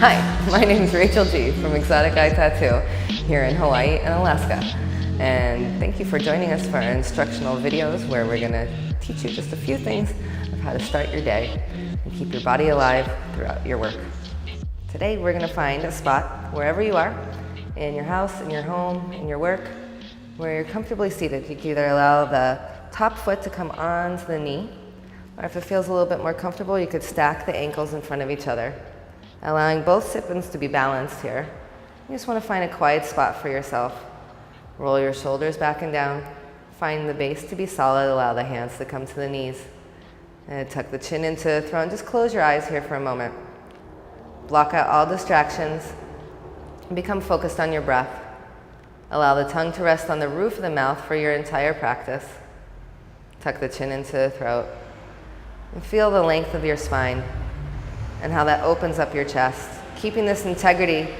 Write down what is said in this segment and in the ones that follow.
Hi, my name is Rachel G from Exotic Eye Tattoo here in Hawaii and Alaska. And thank you for joining us for our instructional videos where we're going to teach you just a few things of how to start your day and keep your body alive throughout your work. Today we're going to find a spot wherever you are, in your house, in your home, in your work, where you're comfortably seated. You can either allow the top foot to come onto the knee, or if it feels a little bit more comfortable, you could stack the ankles in front of each other, allowing both sit bones to be balanced here. You just want to find a quiet spot for yourself. Roll your shoulders back and down. Find the base to be solid. Allow the hands to come to the knees. And tuck the chin into the throat. Just close your eyes here for a moment. Block out all distractions. And become focused on your breath. Allow the tongue to rest on the roof of the mouth for your entire practice. Tuck the chin into the throat. And feel the length of your spine and how that opens up your chest, keeping this integrity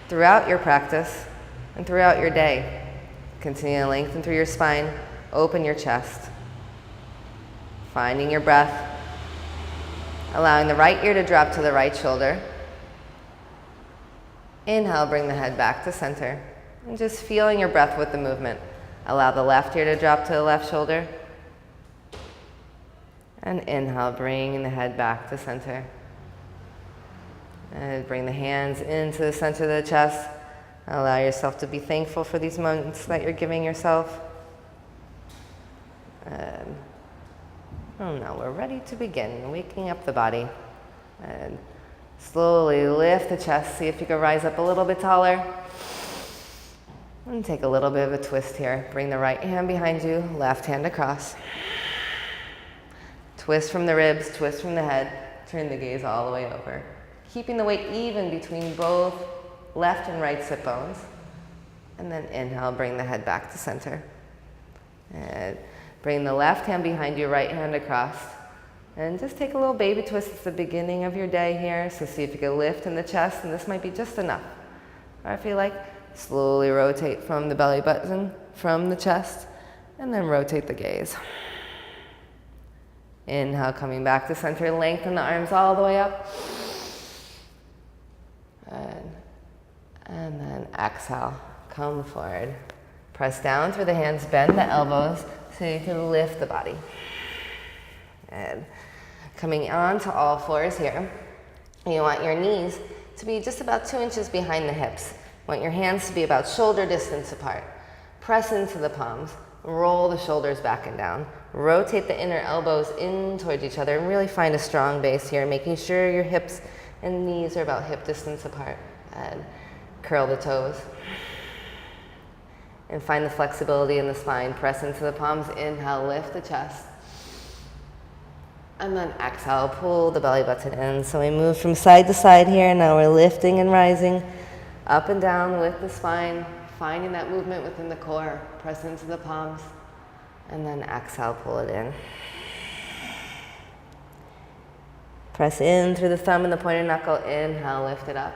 throughout your practice and throughout your day. Continue to lengthen through your spine, open your chest. Finding your breath, allowing the right ear to drop to the right shoulder. Inhale, bring the head back to center, and just feeling your breath with the movement. Allow the left ear to drop to the left shoulder. And inhale, bring the head back to center. And bring the hands into the center of the chest. Allow yourself to be thankful for these moments that you're giving yourself. And now we're ready to begin waking up the body. And slowly lift the chest. See if you can rise up a little bit taller. And take a little bit of a twist here. Bring the right hand behind you, left hand across. Twist from the ribs, twist from the head. Turn the gaze all the way over. Keeping the weight even between both left and right sit bones. And then inhale, bring the head back to center. And bring the left hand behind you, right hand across. And just take a little baby twist. It's the beginning of your day here. So see if you can lift in the chest, and this might be just enough. Or if you like, slowly rotate from the belly button, from the chest, and then rotate the gaze. Inhale, coming back to center, lengthen the arms all the way up. And then exhale, come forward. Press down through the hands, bend the elbows so you can lift the body. And coming on to all fours here, you want your knees to be just about 2 inches behind the hips. You want your hands to be about shoulder distance apart. Press into the palms, roll the shoulders back and down. Rotate the inner elbows in towards each other and really find a strong base here, making sure your hips and knees are about hip distance apart. And curl the toes. And find the flexibility in the spine. Press into the palms, inhale, lift the chest. And then exhale, pull the belly button in. So we move from side to side here. Now we're lifting and rising up and down with the spine, finding that movement within the core. Press into the palms. And then exhale, pull it in. Press in through the thumb and the pointer knuckle. Inhale, lift it up.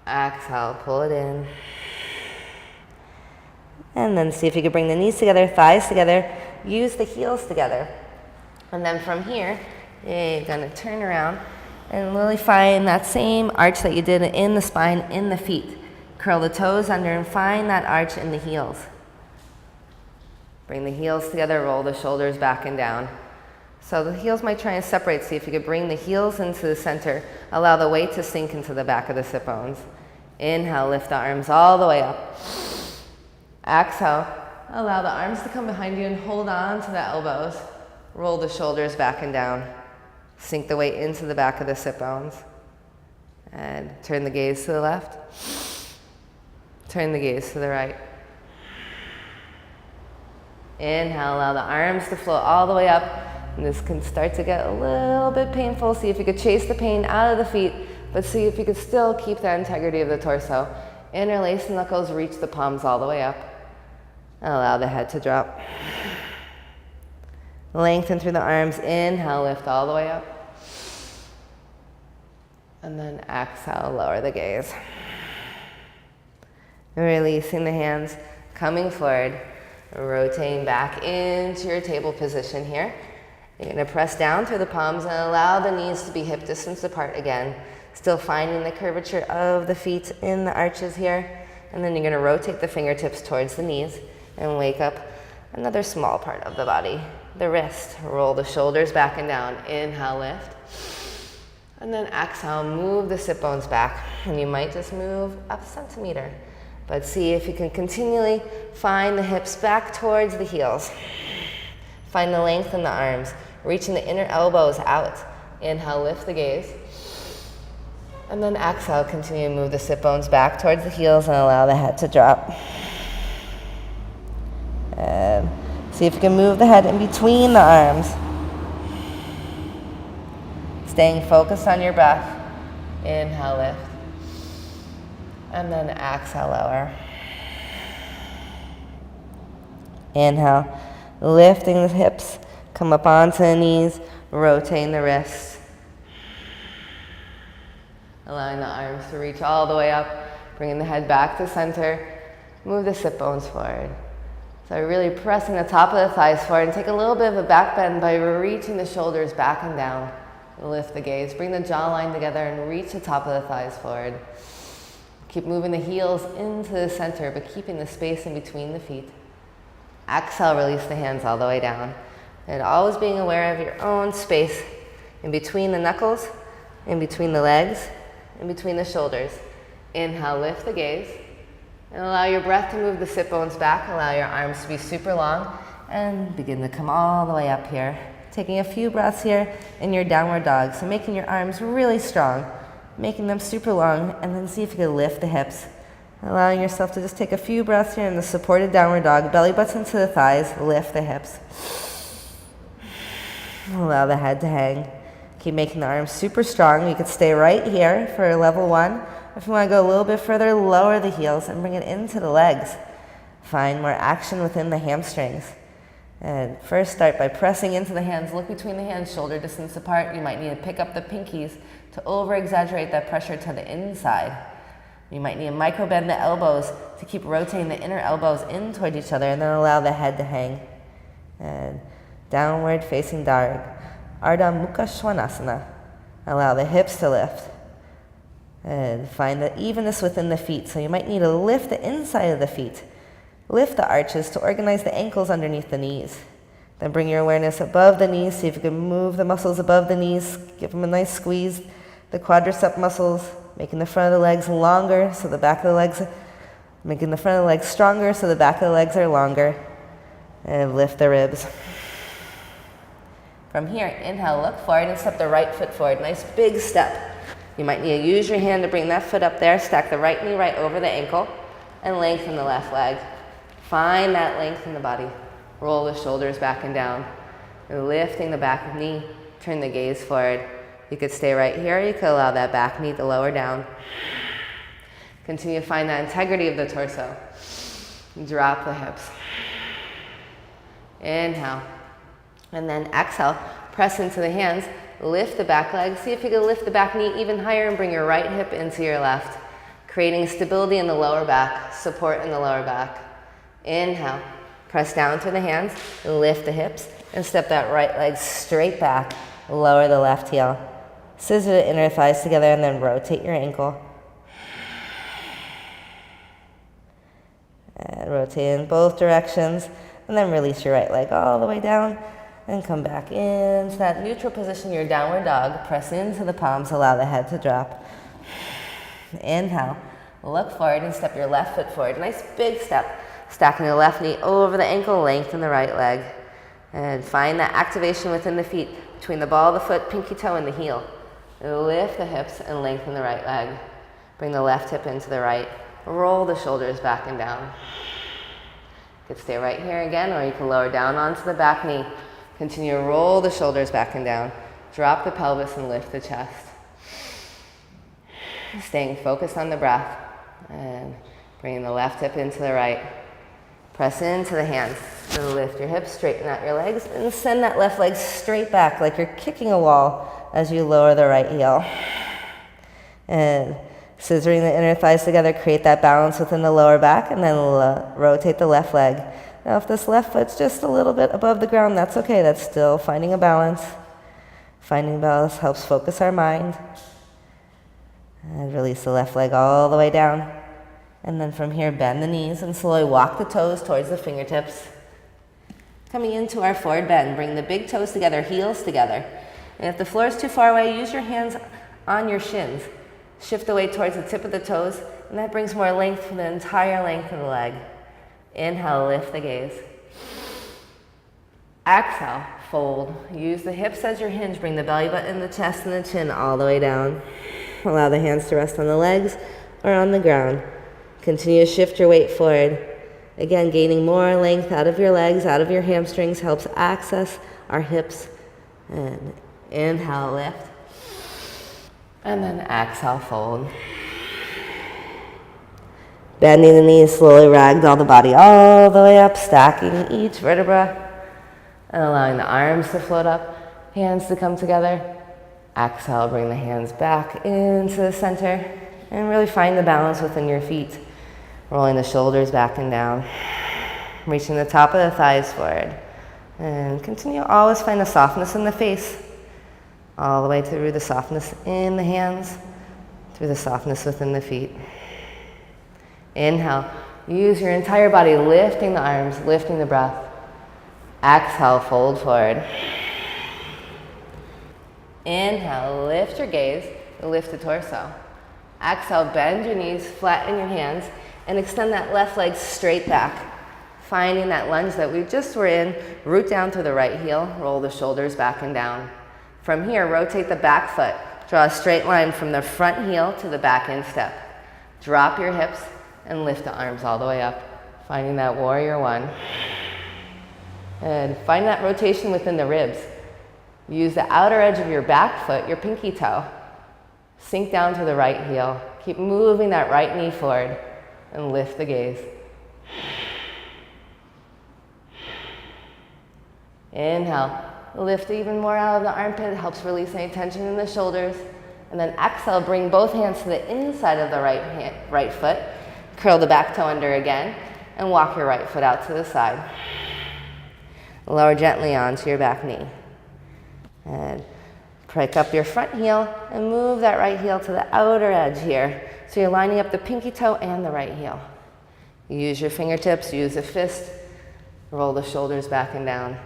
Exhale, pull it in. And then see if you can bring the knees together, thighs together. Use the heels together. And then from here, you're going to turn around and really find that same arch that you did in the spine, in the feet. Curl the toes under and find that arch in the heels. Bring the heels together, roll the shoulders back and down. So the heels might try and separate. See if you could bring the heels into the center. Allow the weight to sink into the back of the sit bones. Inhale, lift the arms all the way up. Exhale, allow the arms to come behind you and hold on to the elbows. Roll the shoulders back and down. Sink the weight into the back of the sit bones. And turn the gaze to the left. Turn the gaze to the right. Inhale, allow the arms to float all the way up. And this can start to get a little bit painful. See if you could chase the pain out of the feet, but see if you could still keep the integrity of the torso. Interlace the knuckles, reach the palms all the way up. And allow the head to drop. Lengthen through the arms. Inhale, lift all the way up. And then exhale, lower the gaze. Releasing the hands, coming forward, rotating back into your table position here. You're going to press down through the palms and allow the knees to be hip distance apart again. Still finding the curvature of the feet in the arches here. And then you're going to rotate the fingertips towards the knees and wake up another small part of the body, the wrist. Roll the shoulders back and down. Inhale, lift. And then exhale, move the sit bones back. And you might just move up a centimeter. But see if you can continually find the hips back towards the heels. Find the length in the arms, reaching the inner elbows out. Inhale, lift the gaze. And then exhale, continue to move the sit bones back towards the heels and allow the head to drop. And see if you can move the head in between the arms. Staying focused on your breath. Inhale, lift. And then exhale, lower. Inhale, lifting the hips, come up onto the knees, rotating the wrists. Allowing the arms to reach all the way up, bringing the head back to center. Move the sit bones forward. So really pressing the top of the thighs forward and take a little bit of a back bend by reaching the shoulders back and down. Lift the gaze, bring the jawline together and reach the top of the thighs forward. Keep moving the heels into the center, but keeping the space in between the feet. Exhale, release the hands all the way down. And always being aware of your own space in between the knuckles, in between the legs, in between the shoulders. Inhale, lift the gaze. And allow your breath to move the sit bones back. Allow your arms to be super long. And begin to come all the way up here. Taking a few breaths here in your downward dog. So making your arms really strong. Making them super long, and then see if you can lift the hips. Allowing yourself to just take a few breaths here in the supported downward dog. Belly button into the thighs, lift the hips. Allow the head to hang. Keep making the arms super strong. You could stay right here for level 1. If you want to go a little bit further, lower the heels and bring it into the legs. Find more action within the hamstrings. And first start by pressing into the hands. Look between the hands, shoulder distance apart. You might need to pick up the pinkies to over-exaggerate that pressure to the inside. You might need to micro-bend the elbows to keep rotating the inner elbows in toward each other and then allow the head to hang. And downward facing dog. Ardha Mukha Svanasana. Allow the hips to lift. And find the evenness within the feet. So you might need to lift the inside of the feet. Lift the arches to organize the ankles underneath the knees. Then bring your awareness above the knees. See if you can move the muscles above the knees. Give them a nice squeeze. The quadricep muscles, making the front of the legs longer so the back of the legs, making the front of the legs stronger so the back of the legs are longer. And lift the ribs. From here, inhale, look forward and step the right foot forward. Nice big step. You might need to use your hand to bring that foot up there. Stack the right knee right over the ankle and lengthen the left leg. Find that length in the body. Roll the shoulders back and down. And lifting the back knee, turn the gaze forward. You could stay right here, or you could allow that back knee to lower down. Continue to find that integrity of the torso. Drop the hips. Inhale. And then exhale, press into the hands, lift the back leg. See if you can lift the back knee even higher and bring your right hip into your left, creating stability in the lower back, support in the lower back. Inhale, press down through the hands, lift the hips, and step that right leg straight back, lower the left heel. Scissor the inner thighs together and then rotate your ankle. And rotate in both directions, and then release your right leg all the way down. And come back into that neutral position, your downward dog. Press into the palms, allow the head to drop. Inhale, look forward and step your left foot forward. Nice big step. Stacking the left knee over the ankle, lengthen the right leg. And find that activation within the feet, between the ball of the foot, pinky toe, and the heel. Lift the hips and lengthen the right leg. Bring the left hip into the right. Roll the shoulders back and down. You could stay right here again, or you can lower down onto the back knee. Continue to roll the shoulders back and down. Drop the pelvis and lift the chest. Staying focused on the breath. And bringing the left hip into the right. Press into the hands. And lift your hips, straighten out your legs, and send that left leg straight back like you're kicking a wall as you lower the right heel. And scissoring the inner thighs together, create that balance within the lower back, and then rotate the left leg. Now if this left foot's just a little bit above the ground, that's okay. That's still finding a balance. Finding balance helps focus our mind. And release the left leg all the way down. And then from here, bend the knees and slowly walk the toes towards the fingertips. Coming into our forward bend, bring the big toes together, heels together. And if the floor is too far away, use your hands on your shins. Shift the weight towards the tip of the toes, and that brings more length for the entire length of the leg. Inhale, lift the gaze. Exhale, fold. Use the hips as your hinge. Bring the belly button, the chest, and the chin all the way down. Allow the hands to rest on the legs or on the ground. Continue to shift your weight forward. Again, gaining more length out of your legs, out of your hamstrings, helps access our hips. And inhale, lift. And then exhale, fold. Bending the knees, slowly ragdoll the body all the way up, stacking each vertebra. And allowing the arms to float up, hands to come together. Exhale, bring the hands back into the center. And really find the balance within your feet. Rolling the shoulders back and down. Reaching the top of the thighs forward. And continue to always find the softness in the face. All the way through the softness in the hands. Through the softness within the feet. Inhale. Use your entire body, lifting the arms, lifting the breath. Exhale, fold forward. Inhale, lift your gaze, lift the torso. Exhale, bend your knees, flatten your hands, and extend that left leg straight back. Finding that lunge that we just were in, root down through the right heel, roll the shoulders back and down. From here, rotate the back foot. Draw a straight line from the front heel to the back instep. Drop your hips and lift the arms all the way up. Finding that warrior one. And find that rotation within the ribs. Use the outer edge of your back foot, your pinky toe. Sink down to the right heel. Keep moving that right knee forward and lift the gaze. Inhale, lift even more out of the armpit. It helps release any tension in the shoulders. And then exhale, bring both hands to the inside of the right foot. Curl the back toe under again and walk your right foot out to the side. Lower gently onto your back knee. And pick up your front heel and move that right heel to the outer edge here. So you're lining up the pinky toe and the right heel. Use your fingertips, use a fist. Roll the shoulders back and down.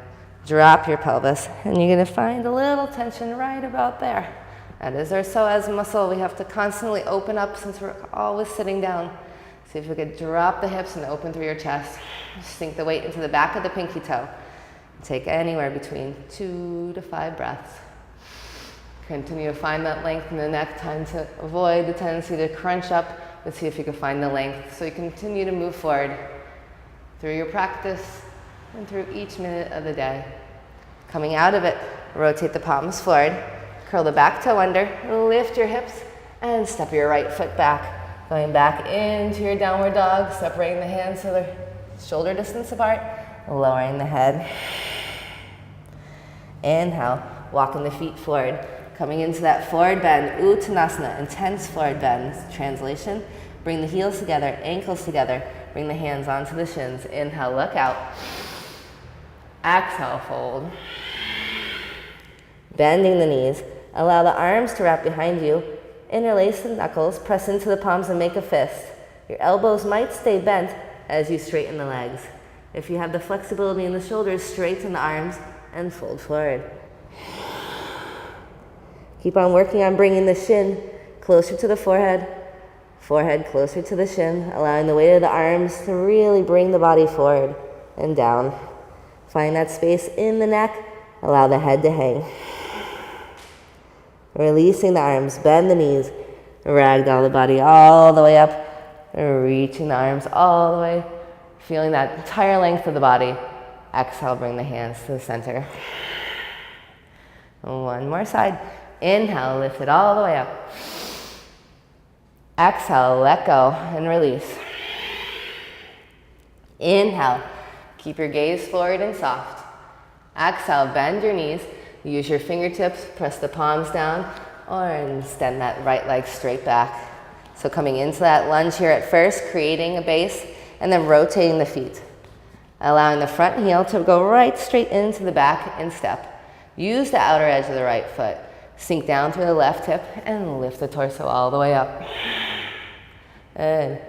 Drop your pelvis, and you're gonna find a little tension right about there. That is our psoas muscle. We have to constantly open up since we're always sitting down. See if we could drop the hips and open through your chest. Sink the weight into the back of the pinky toe. Take anywhere between 2 to 5 breaths. Continue to find that length in the neck, time to avoid the tendency to crunch up. Let's see if you can find the length. So you continue to move forward through your practice and through each minute of the day. Coming out of it, rotate the palms forward, curl the back toe under, lift your hips, and step your right foot back. Going back into your downward dog, separating the hands so they're shoulder distance apart, lowering the head. Inhale, walking the feet forward. Coming into that forward bend, Uttanasana, intense forward bend. Translation, bring the heels together, ankles together, bring the hands onto the shins. Inhale, look out. Exhale, fold. Bending the knees, allow the arms to wrap behind you. Interlace the knuckles, press into the palms and make a fist. Your elbows might stay bent as you straighten the legs. If you have the flexibility in the shoulders, straighten the arms and fold forward. Keep on working on bringing the shin closer to the forehead, forehead closer to the shin, allowing the weight of the arms to really bring the body forward and down. Find that space in the neck, allow the head to hang. Releasing the arms, bend the knees, ragdoll the body all the way up, reaching the arms all the way, Feeling that entire length of the body. Exhale, bring the hands to the center. One more side. Inhale, lift it all the way up. Exhale, let go and release. Inhale, keep your gaze forward and soft. Exhale, bend your knees. Use your fingertips, press the palms down, or extend that right leg straight back. So coming into that lunge here at first, creating a base, and then rotating the feet. Allowing the front heel to go right straight into the back in step. Use the outer edge of the right foot. Sink down through the left hip and lift the torso all the way up. Good.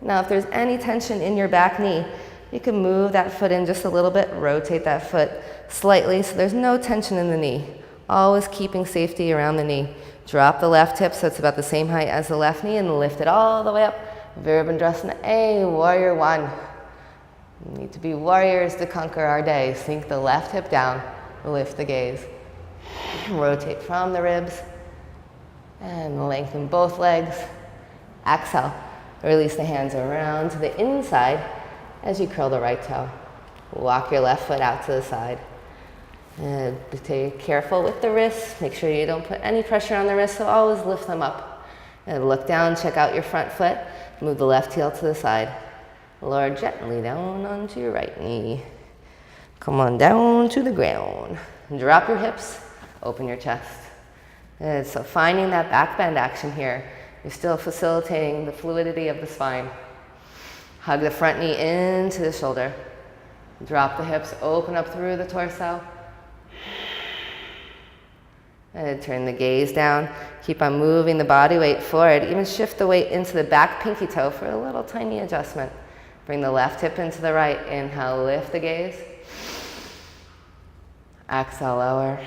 Now if there's any tension in your back knee, you can move that foot in just a little bit, rotate that foot slightly so there's no tension in the knee. Always keeping safety around the knee. Drop the left hip so it's about the same height as the left knee and lift it all the way up. Virabhadrasana A, warrior one. We need to be warriors to conquer our day. Sink the left hip down, lift the gaze. Rotate from the ribs and lengthen both legs. Exhale, release the hands around to the inside as you curl the right toe. Walk your left foot out to the side. And be careful with the wrists. Make sure you don't put any pressure on the wrists, so always lift them up. And look down, check out your front foot. Move the left heel to the side. Lower gently down onto your right knee. Come on down to the ground. Drop your hips, open your chest. And so finding that back bend action here, you're still facilitating the fluidity of the spine. Hug the front knee into the shoulder. Drop the hips, open up through the torso. And turn the gaze down. Keep on moving the body weight forward. Even shift the weight into the back pinky toe for a little tiny adjustment. Bring the left hip into the right. Inhale, lift the gaze. Exhale, lower.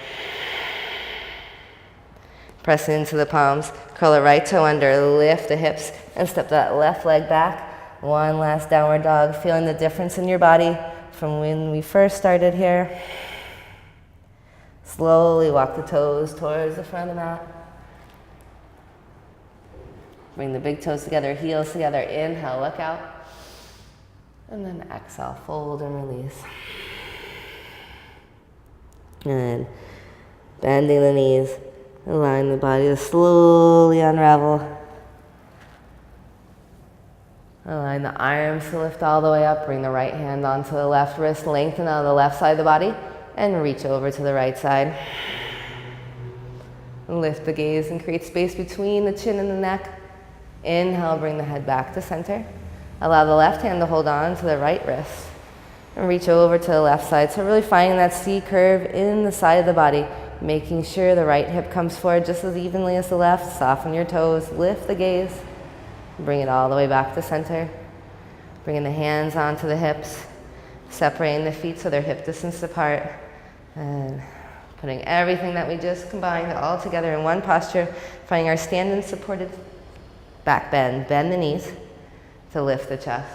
Press into the palms. Curl the right toe under. Lift the hips and step that left leg back. One last downward dog. Feeling the difference in your body from when we first started here. Slowly walk the toes towards the front of the mat. Bring the big toes together, heels together. Inhale, look out. And then exhale, fold and release. And bending the knees, allowing the body to slowly unravel. Allowing the arms to lift all the way up. Bring the right hand onto the left wrist, lengthen out the left side of the body, and reach over to the right side. Lift the gaze and create space between the chin and the neck. Inhale, bring the head back to center. Allow the left hand to hold on to the right wrist. And reach over to the left side. So really finding that C curve in the side of the body, making sure the right hip comes forward just as evenly as the left. Soften your toes, lift the gaze. Bring it all the way back to center. Bringing the hands onto the hips. Separating the feet so they're hip distance apart. And putting everything that we just combined all together in one posture. Finding our stand-in supported back bend. Bend the knees to lift the chest.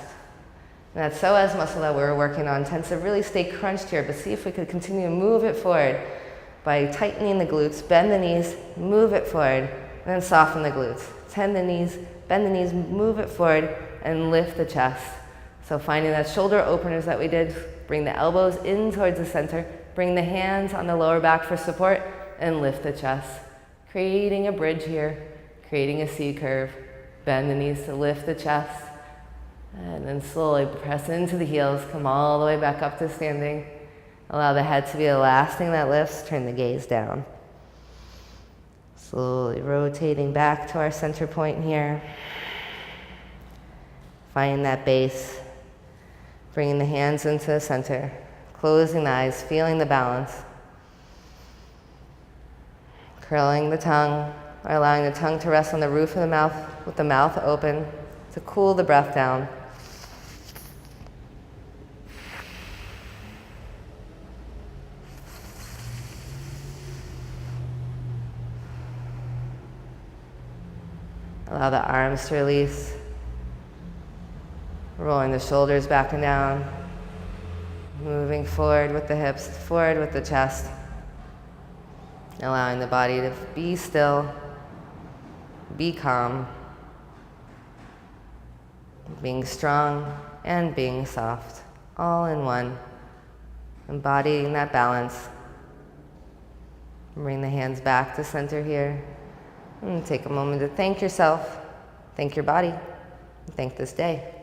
And that psoas muscle that we're working on tends to really stay crunched here, but see if we could continue to move it forward by tightening the glutes, bend the knees, move it forward, and then soften the glutes. Bend the knees, move it forward, and lift the chest. So finding that shoulder openers that we did, bring the elbows in towards the center, bring the hands on the lower back for support, and lift the chest. Creating a bridge here, creating a C curve. Bend the knees to lift the chest. And then slowly press into the heels, come all the way back up to standing. Allow the head to be the last thing that lifts, turn the gaze down. Slowly rotating back to our center point here. Find that base. Bringing the hands into the center. Closing the eyes, feeling the balance. Curling the tongue, or allowing the tongue to rest on the roof of the mouth with the mouth open to cool the breath down. Allow the arms to release. Rolling the shoulders back and down. Moving forward with the hips, forward with the chest. Allowing the body to be still, be calm. Being strong and being soft, all in one. Embodying that balance. Bring the hands back to center here. And take a moment to thank yourself, thank your body, and thank this day.